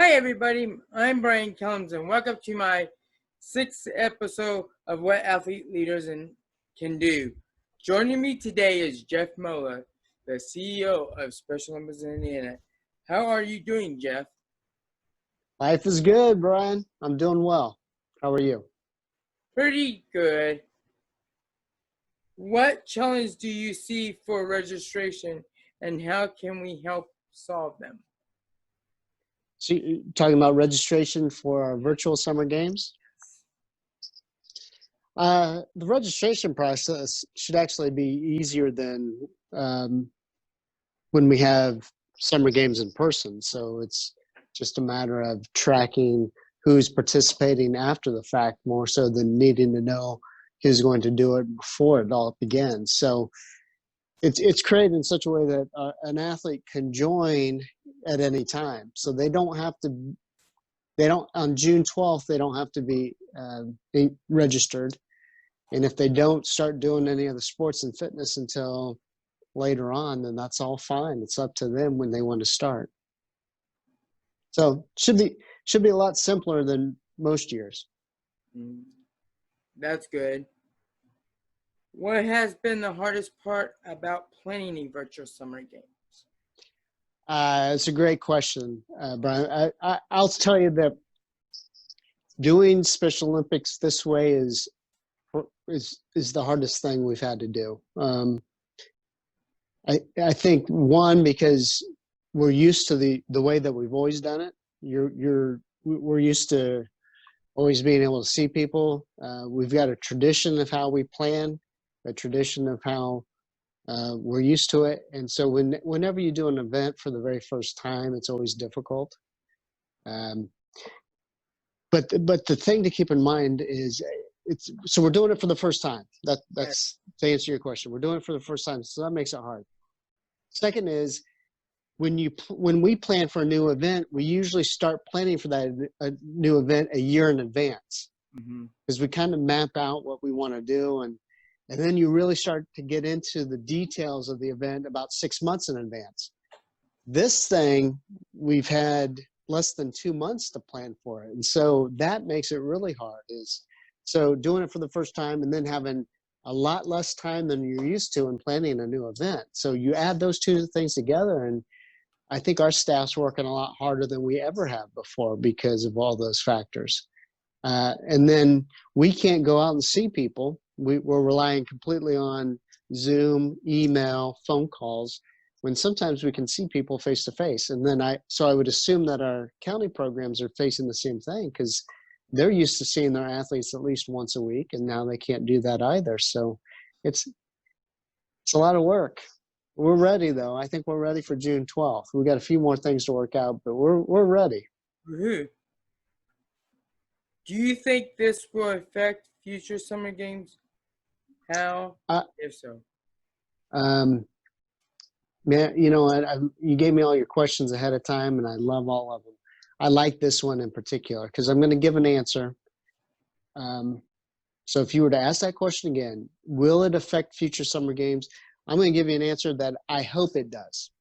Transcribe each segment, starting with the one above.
Hi everybody, I'm Brian Kellums and welcome to my 6th episode of What Athlete Leaders Can Do. Joining me today is Jeff Mohler, the CEO of Special Olympics Indiana. How are you doing, Jeff? Life is good, Brian. I'm doing well. How are you? Pretty good. What challenge do you see for registration and how can we help solve them? So you're talking about registration for our virtual summer games? The registration process should actually be easier than when we have summer games in person. So it's just a matter of tracking who's participating after the fact more so than needing to know who's going to do it before it all begins. So it's created in such a way that an athlete can join at any time. So they don't on June 12th, they don't have to be registered. And if they don't start doing any of the sports and fitness until later on, then that's all fine. It's up to them when they want to start. So should be a lot simpler than most years. That's good. What has been the hardest part about planning a virtual summer games? It's a great question, Brian. I'll tell you that doing Special Olympics this way is the hardest thing we've had to do. I think one, because we're used to the way that we've always done it. We're used to always being able to see people. We've got a tradition of how we plan, a tradition of how we're used to it. And so whenever you do an event for the very first time, it's always difficult. But the thing to keep in mind is so we're doing it for the first time. That's to answer your question. We're doing it for the first time, so that makes it hard. Second is when we plan for a new event, we usually start planning for that new event a year in advance, because we kind of map out what we want to do, and then you really start to get into the details of the event about 6 months in advance. This thing, we've had less than 2 months to plan for it, and so that makes it really hard. So doing it for the first time and then having a lot less time than you're used to in planning a new event. So you add those two things together, and I think our staff's working a lot harder than we ever have before because of all those factors. And then we can't go out and see people. We're relying completely on Zoom, email, phone calls, when sometimes we can see people face to face. And then I would assume that our county programs are facing the same thing, because they're used to seeing their athletes at least once a week, and now they can't do that either. So it's a lot of work. We're ready, though. I think we're ready for June 12th. We've got a few more things to work out, but we're ready. Do you think this will affect future summer games? How, if so? Man, you gave me all your questions ahead of time, and I love all of them. I like this one in particular because I'm going to give an answer. So if you were to ask that question again, will it affect future summer games? I'm going to give you an answer that I hope it does.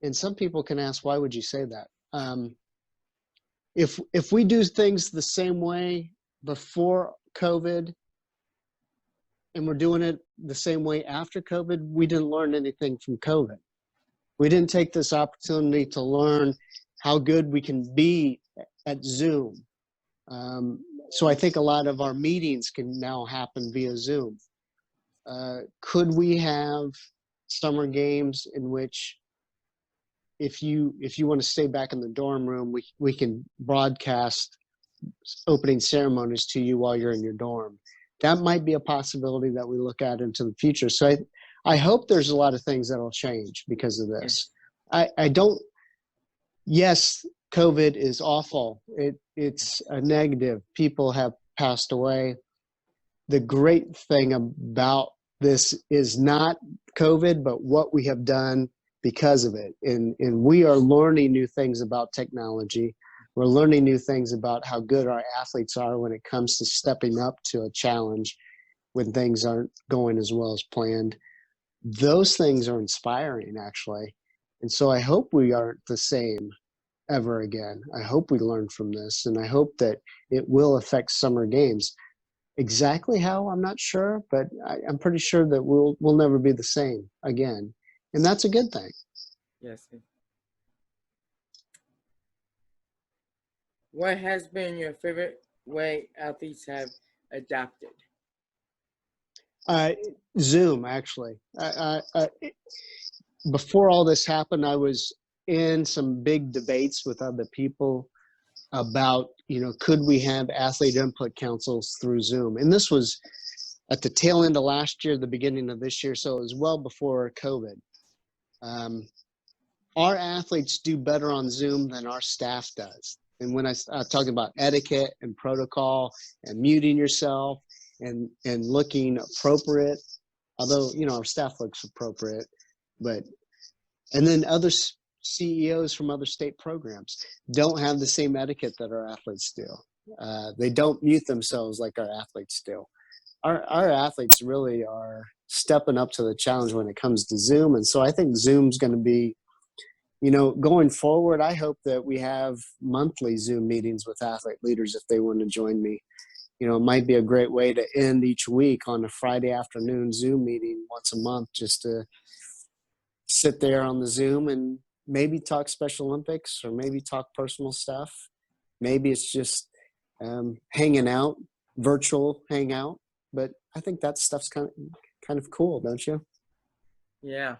And some people can ask, why would you say that? If we do things the same way before COVID and we're doing it the same way after COVID, we didn't learn anything from COVID. We didn't take this opportunity to learn how good we can be at Zoom. So I think a lot of our meetings can now happen via Zoom. Could we have summer games in which if you want to stay back in the dorm room, we can broadcast opening ceremonies to you while you're in your dorm? That might be a possibility that we look at into the future. So I hope there's a lot of things that will change because of this. Yes, COVID is awful. It's a negative. People have passed away. The great thing about this is not COVID, but what we have done because of it. And we are learning new things about technology. We're learning new things about how good our athletes are when it comes to stepping up to a challenge when things aren't going as well as planned. Those things are inspiring, actually. And so I hope we aren't the same ever again. I hope we learn from this, and I hope that it will affect summer games. Exactly how, I'm not sure, but I'm pretty sure that we'll never be the same again, and that's a good thing. Yes. What has been your favorite way athletes have adapted? Uh, Zoom, actually. Before all this happened, I was in some big debates with other people about, could we have athlete input councils through Zoom? And this was at the tail end of last year, the beginning of this year, so it was well before COVID. Our athletes do better on Zoom than our staff does. And when I'm talking about etiquette and protocol and muting yourself and looking appropriate, although, our staff looks appropriate, and then other CEOs from other state programs don't have the same etiquette that our athletes do. They don't mute themselves like our athletes do. Our athletes really are stepping up to the challenge when it comes to Zoom. And so I think Zoom's going to be, going forward, I hope that we have monthly Zoom meetings with athlete leaders if they want to join me. It might be a great way to end each week on a Friday afternoon Zoom meeting once a month, just to sit there on the Zoom and maybe talk Special Olympics or maybe talk personal stuff. Maybe it's just hanging out, virtual hangout. But I think that stuff's kind of cool, don't you? Yeah.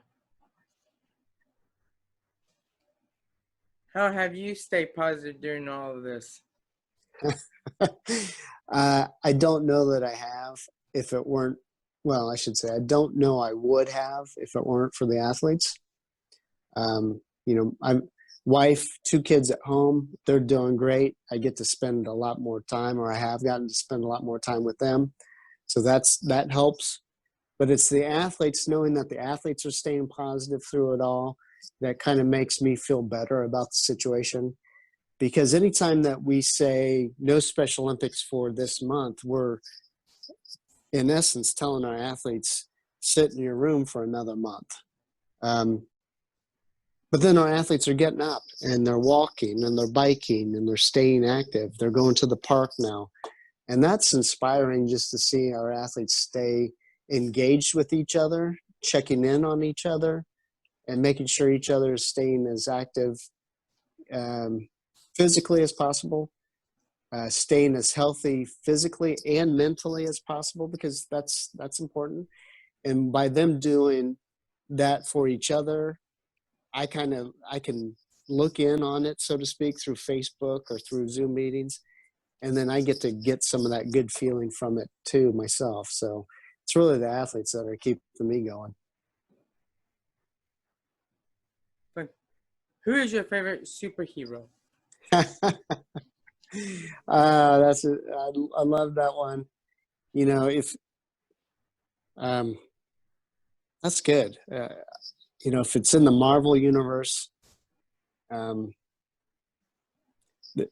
How have you stayed positive during all of this? I don't know that I have. If it weren't, well, I should say, I don't know I would have if it weren't for the athletes. I'm wife, 2 kids at home. They're doing great. I get to spend a lot more time, or I have gotten to spend a lot more time with them. So that helps. But it's the athletes, knowing that the athletes are staying positive through it all, that kind of makes me feel better about the situation. Because anytime that we say no Special Olympics for this month, we're in essence telling our athletes, sit in your room for another month. But then our athletes are getting up and they're walking and they're biking and they're staying active. They're going to the park now. And that's inspiring, just to see our athletes stay engaged with each other, checking in on each other, and making sure each other is staying as active physically as possible, staying as healthy physically and mentally as possible, because that's important. And by them doing that for each other, I can look in on it, so to speak, through Facebook or through Zoom meetings, and then I get to get some of that good feeling from it too myself. So it's really the athletes that are keeping me going. Who is your favorite superhero? I love that one. If that's good. If it's in the Marvel universe,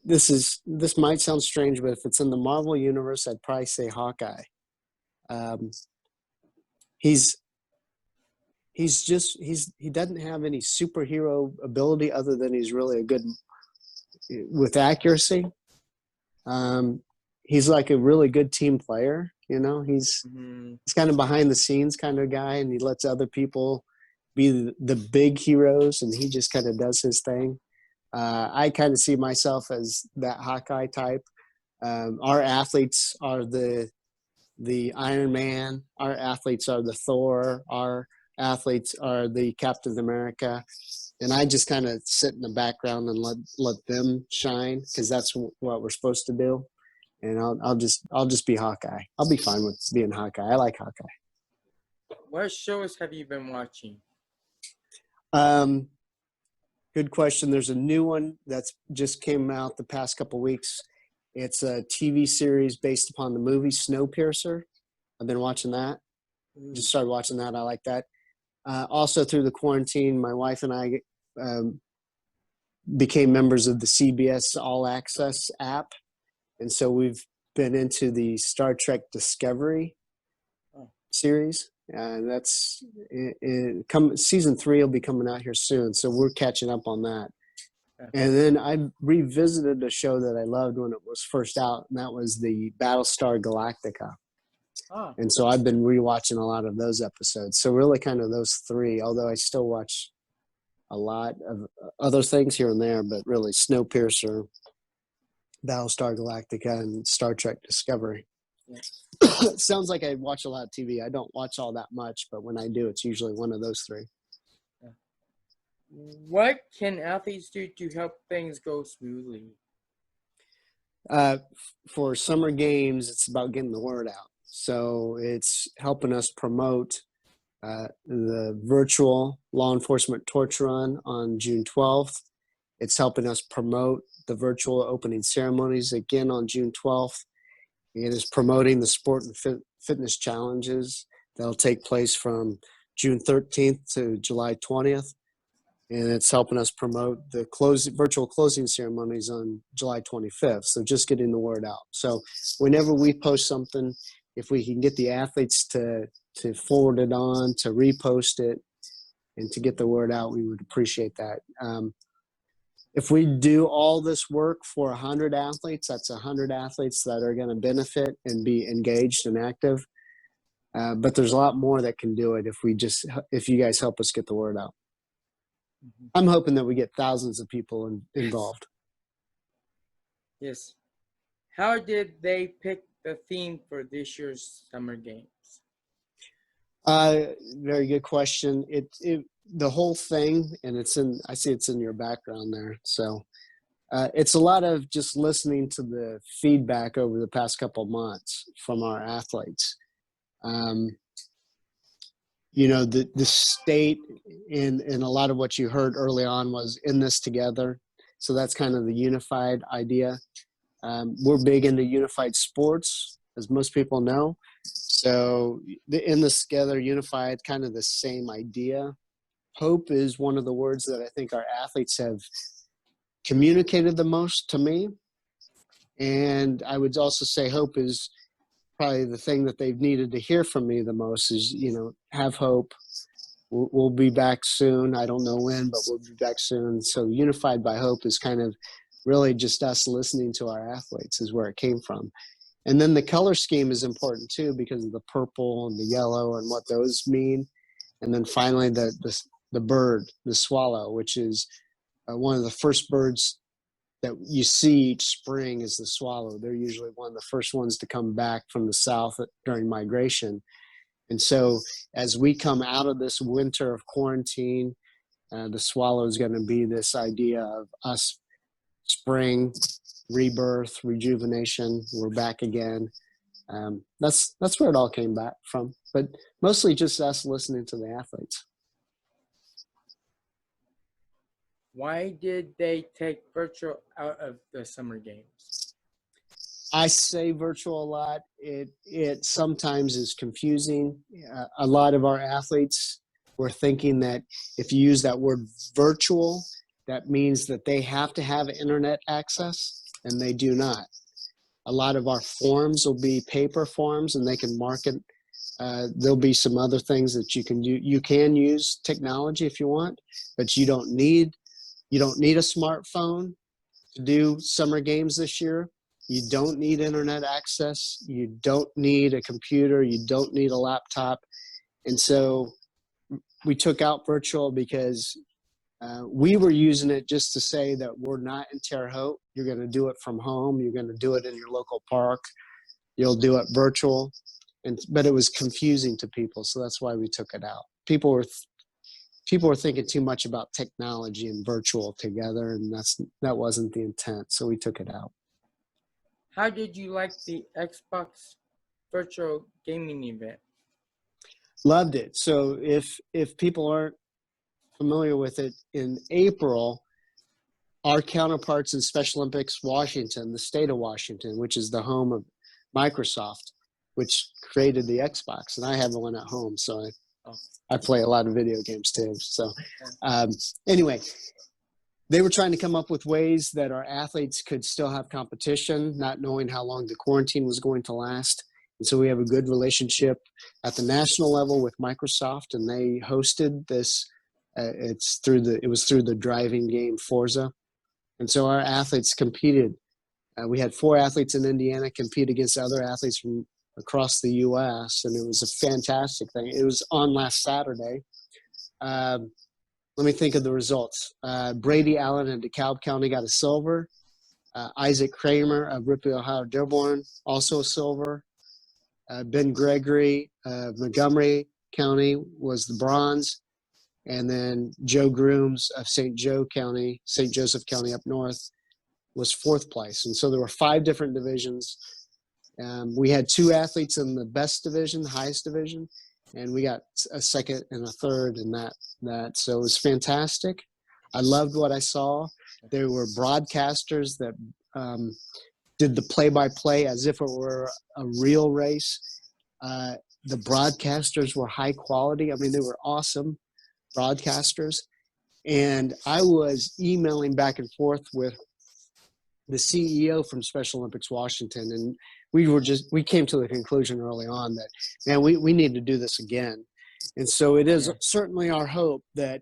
this might sound strange, but if it's in the Marvel universe, I'd probably say Hawkeye. He doesn't have any superhero ability other than he's really a good with accuracy. He's like a really good team player. He's kind of behind the scenes kind of guy, and he lets other people be the big heroes, and he just kind of does his thing. I kind of see myself as that Hawkeye type. Our athletes are the Iron Man. Our athletes are the Thor. Our athletes are the Captain America. And I just kind of sit in the background and let them shine, because that's what we're supposed to do. And I'll just be Hawkeye. I'll be fine with being Hawkeye. I like Hawkeye. What shows have you been watching? Good question. There's a new one that's just came out the past couple weeks. It's a TV series based upon the movie Snowpiercer. I've been watching that. Just started watching that. I like that. Also, through the quarantine, my wife and I became members of the CBS All Access app. And so we've been into the Star Trek Discovery series. Season 3 will be coming out here soon. So we're catching up on that. And then I revisited a show that I loved when it was first out, and that was the Battlestar Galactica. Oh, And so I've been rewatching a lot of those episodes. So really kind of those three, although I still watch a lot of other things here and there, but really Snowpiercer, Battlestar Galactica, and Star Trek Discovery. yeah. It sounds like I watch a lot of TV. I don't watch all that much, but when I do, it's usually one of those three. What can athletes do to help things go smoothly? For summer games, it's about getting the word out. So it's helping us promote the virtual law enforcement torch run on June 12th. It's helping us promote the virtual opening ceremonies again on June 12th. It is promoting the sport and fitness challenges that'll take place from June 13th to July 20th. And it's helping us promote the virtual closing ceremonies on July 25th. So just getting the word out. So whenever we post something, if we can get the athletes to forward it on, to repost it, and to get the word out, we would appreciate that. If we do all this work for 100 athletes, that's 100 athletes that are going to benefit and be engaged and active. But there's a lot more that can do it if you guys help us get the word out. Mm-hmm. I'm hoping that we get thousands of people involved. Yes. How did they pick the theme for this year's summer games? Very good question. The whole thing, and I see it's in your background there. So it's a lot of just listening to the feedback over the past couple of months from our athletes. The state in a lot of what you heard early on was in this together. So that's kind of the unified idea. We're big into unified sports, as most people know. So in this together, unified, kind of the same idea. Hope is one of the words that I think our athletes have communicated the most to me. And I would also say hope is probably the thing that they've needed to hear from me the most is, have hope. We'll be back soon. I don't know when, but we'll be back soon. So unified by hope is kind of really just us listening to our athletes is where it came from. And then the color scheme is important too because of the purple and the yellow and what those mean. And then finally the bird, the swallow, which is one of the first birds that you see each spring is the swallow. They're usually one of the first ones to come back from the south during migration. And so as we come out of this winter of quarantine, the swallow is going to be this idea of us spring, rebirth, rejuvenation. We're back again. That's where it all came back from, but mostly just us listening to the athletes. Why did they take virtual out of the summer games? I say virtual a lot. It sometimes is confusing. A lot of our athletes were thinking that if you use that word virtual, that means that they have to have internet access, and they do not. A lot of our forms will be paper forms, and they can mark it. There'll be some other things that you can do. You can use technology if you want, but you don't need a smartphone to do summer games this year. You don't need internet access. You don't need a computer. You don't need a laptop. And so we took out virtual because we were using it just to say that we're not in Terre Haute. You're going to do it from home. You're going to do it in your local park. You'll do it virtual. But it was confusing to people, so that's why we took it out. People were thinking too much about technology and virtual together, and that wasn't the intent, so we took it out. How did you like the Xbox virtual gaming event? Loved it. So if people aren't familiar with it, in April, our counterparts in Special Olympics Washington, the state of Washington, which is the home of Microsoft, which created the Xbox, and I have one at home, so I play a lot of video games too. So anyway, they were trying to come up with ways that our athletes could still have competition, not knowing how long the quarantine was going to last. And so we have a good relationship at the national level with Microsoft, and they hosted this. It was through the driving game Forza, And so our athletes competed. We had 4 athletes in Indiana compete against other athletes from across the U.S., and it was a fantastic thing. It was on last Saturday. Let me think of the results. Brady Allen in DeKalb County got a silver. Isaac Kramer of Ripley, Ohio, Dearborn, also a silver. Ben Gregory of Montgomery County was the bronze. And then Joe Grooms of St. Joseph County up north, was 4th place. And so there were 5 different divisions. We had 2 athletes in the best division, the highest division, and we got a second and a third in that. So it was fantastic. I loved what I saw. There were broadcasters that did the play-by-play as if it were a real race. The broadcasters were high quality. I mean, they were awesome broadcasters. And I was emailing back and forth with the CEO from Special Olympics Washington, and we came to the conclusion early on that, man, we need to do this again. And so it is certainly our hope that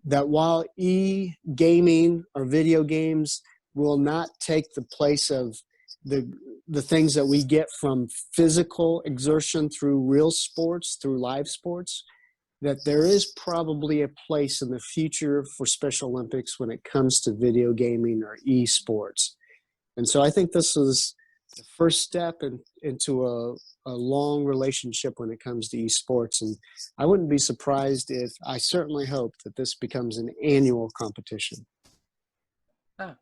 that while e-gaming or video games will not take the place of the things that we get from physical exertion through real sports, through live sports, that there is probably a place in the future for Special Olympics when it comes to video gaming or esports. And so I think this is the first step into a long relationship when it comes to esports. And I wouldn't be surprised I certainly hope that this becomes an annual competition. Oh.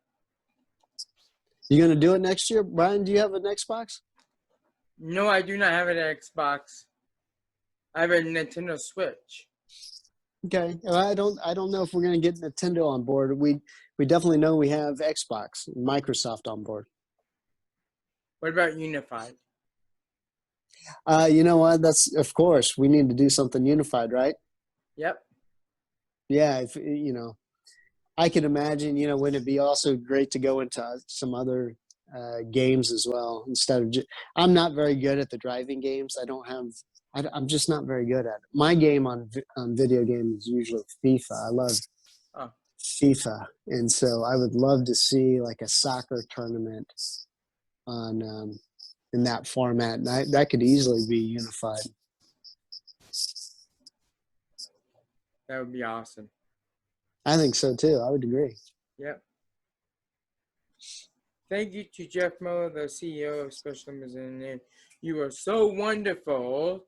You going to do it next year? Brian, do you have an Xbox? No, I do not have an Xbox. I have a Nintendo Switch. Okay. I don't know if we're going to get Nintendo on board. We definitely know we have Xbox, Microsoft on board. What about Unified? You know what? That's, of course, we need to do something unified, right? Yep. Yeah. I can imagine, wouldn't it be also great to go into some other games as well instead of I'm not very good at the driving games. I'm just not very good at it. My game on video games is usually FIFA. I love FIFA. And so I would love to see like a soccer tournament on in that format. And that could easily be unified. That would be awesome. I think so too. I would agree. Yep. Thank you to Jeff Mohler, the CEO of Special Olympics. You are so wonderful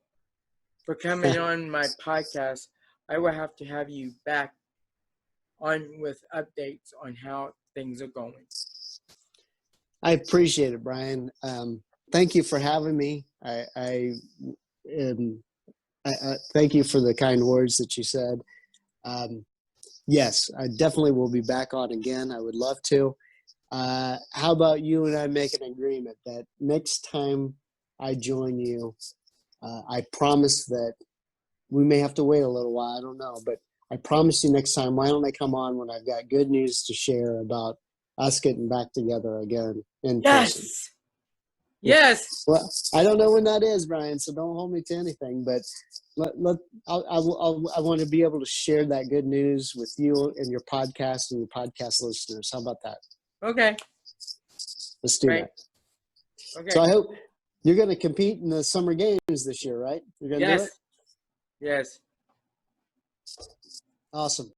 for coming on my podcast. I will have to have you back on with updates on how things are going. I appreciate it, Brian. Thank you for having me. I thank you for the kind words that you said. Yes, I definitely will be back on again. I would love to. How about you and I make an agreement that next time I join you, I promise that we may have to wait a little while. I don't know, but I promise you next time, why don't I come on when I've got good news to share about us getting back together again in person. Yes. Well, I don't know when that is, Brian, so don't hold me to anything, but I want to be able to share that good news with you and your podcast and your podcast listeners. How about that? Okay. Let's do that. Okay. So I hope you're going to compete in the summer games this year, right? You're going to do it? Yes. Awesome.